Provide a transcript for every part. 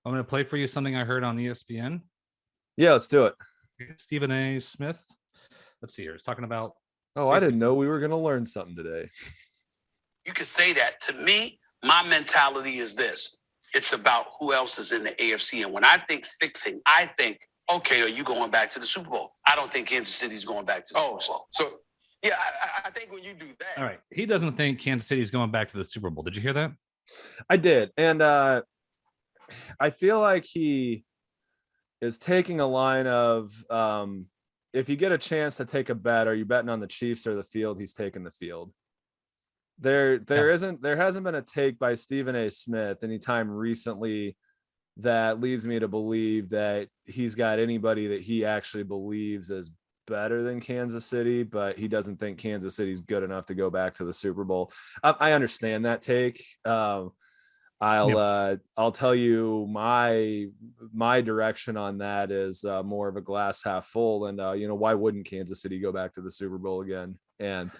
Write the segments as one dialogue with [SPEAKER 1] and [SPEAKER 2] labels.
[SPEAKER 1] I'm going to play for you something I heard on ESPN.
[SPEAKER 2] Yeah, let's do it.
[SPEAKER 1] Stephen A. Smith. Let's see here. He's talking about.
[SPEAKER 2] Oh, I didn't know we were going to learn something today.
[SPEAKER 3] You could say that. To me, my mentality is this. It's about who else is in the AFC. And when I think fixing, I think, okay, are you going back to the Super Bowl? I don't think Kansas City's going back to the Super Bowl.
[SPEAKER 4] So yeah, I think when you do that.
[SPEAKER 1] All right. He doesn't think Kansas City's going back to the Super Bowl. Did you hear that?
[SPEAKER 2] I did. And I feel like he is taking a line of if you get a chance to take a bet, are you betting on the Chiefs or the field? He's taking the field. There hasn't been a take by Stephen A. Smith anytime recently that leads me to believe that he's got anybody that he actually believes is better than Kansas City, but he doesn't think Kansas City's good enough to go back to the Super Bowl. I understand that take. I'll tell you my direction on that is more of a glass half full, and why wouldn't Kansas City go back to the Super Bowl again? And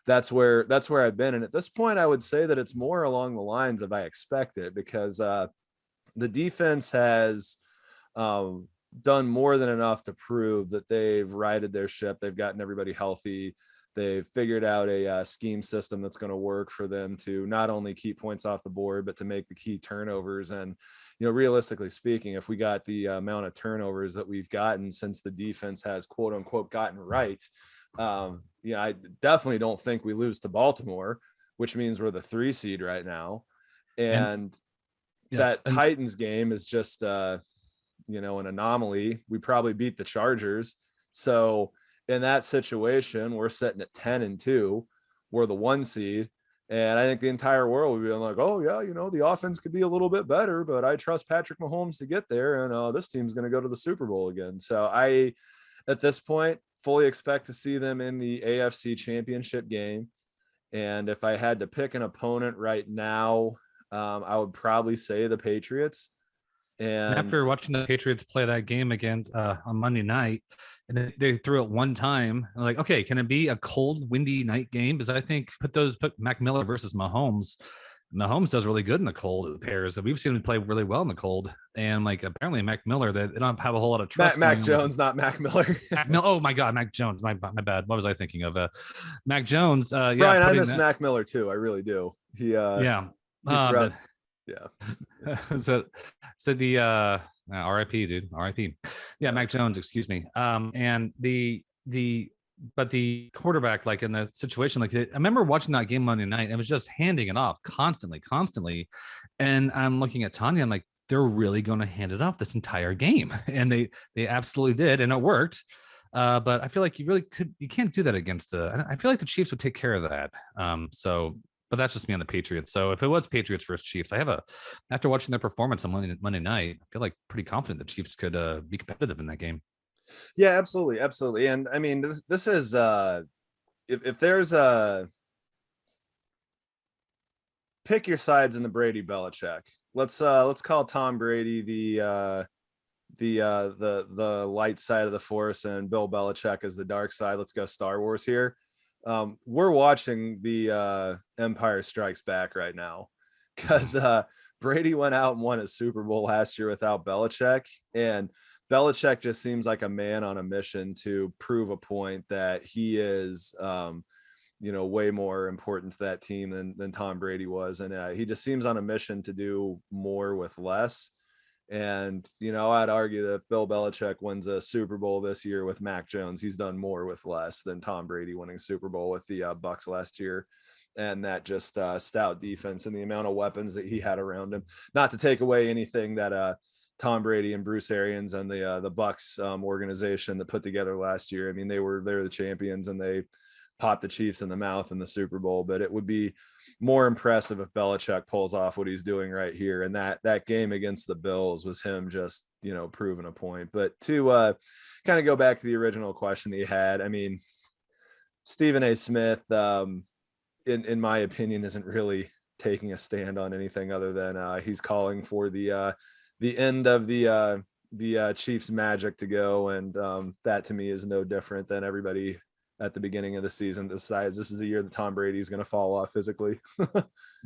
[SPEAKER 2] that's where I've been. And at this point, I would say that it's more along the lines of I expect it, because the defense has done more than enough to prove that they've righted their ship. They've gotten everybody healthy. They've figured out a scheme system that's going to work for them to not only keep points off the board, but to make the key turnovers. And, realistically speaking, if we got the amount of turnovers that we've gotten since the defense has quote unquote gotten right, I definitely don't think we lose to Baltimore, which means we're the 3 seed right now. And that Titans game is just, an anomaly. We probably beat the Chargers. So in that situation, we're sitting at 10-2. We're the 1 seed. And I think the entire world would be like, oh yeah, the offense could be a little bit better, but I trust Patrick Mahomes to get there. And this team's going to go to the Super Bowl again. So I, at this point, fully expect to see them in the AFC Championship game. And if I had to pick an opponent right now, I would probably say the Patriots. And
[SPEAKER 1] after watching the Patriots play that game again on Monday night, and they threw it one time, I'm like, okay, can it be a cold, windy night game? Because I think put Mac Miller versus Mahomes. Mahomes does really good in the cold pairs. We've seen him play really well in the cold. And apparently Mac Miller, they don't have a whole lot of trust.
[SPEAKER 2] Mac Jones, not Mac Miller.
[SPEAKER 1] Oh my God, Mac Jones. My bad. What was I thinking of? Mac Jones.
[SPEAKER 2] Brian, I miss Mac Miller too. I really do.
[SPEAKER 1] Yeah. So the RIP, dude. RIP. Yeah, Mac Jones, excuse me. And but the quarterback, in the situation, I remember watching that game Monday night, and it was just handing it off constantly. And I'm looking at Tanya, I'm like, they're really going to hand it off this entire game. And they absolutely did, and it worked. But I feel like you can't do that against I feel like the Chiefs would take care of that. But that's just me on the Patriots. So if it was Patriots versus Chiefs, after watching their performance on Monday night, I feel like pretty confident the Chiefs could be competitive in that game.
[SPEAKER 2] Yeah, absolutely. And I mean, this is if there's a pick your sides in the Brady Belichick. Let's call Tom Brady the light side of the force and Bill Belichick is the dark side. Let's go Star Wars here. We're watching the Empire Strikes Back right now, because Brady went out and won a Super Bowl last year without Belichick, and Belichick just seems like a man on a mission to prove a point that he is way more important to that team than Tom Brady was. And he just seems on a mission to do more with less. And, I'd argue that if Bill Belichick wins a Super Bowl this year with Mac Jones, he's done more with less than Tom Brady winning Super Bowl with the Bucks last year. And that just stout defense and the amount of weapons that he had around him. Not to take away anything that Tom Brady and Bruce Arians and the Bucks organization that put together last year. I mean, they're the champions and they popped the Chiefs in the mouth in the Super Bowl, but it would be more impressive if Belichick pulls off what he's doing right here. And that game against the Bills was him just, proving a point. But to kind of go back to the original question that you had, I mean, Stephen A. Smith, in my opinion, isn't really taking a stand on anything other than he's calling for the end of the Chiefs magic to go. And that to me is no different than everybody at the beginning of the season decides this is the year that Tom Brady is going to fall off physically.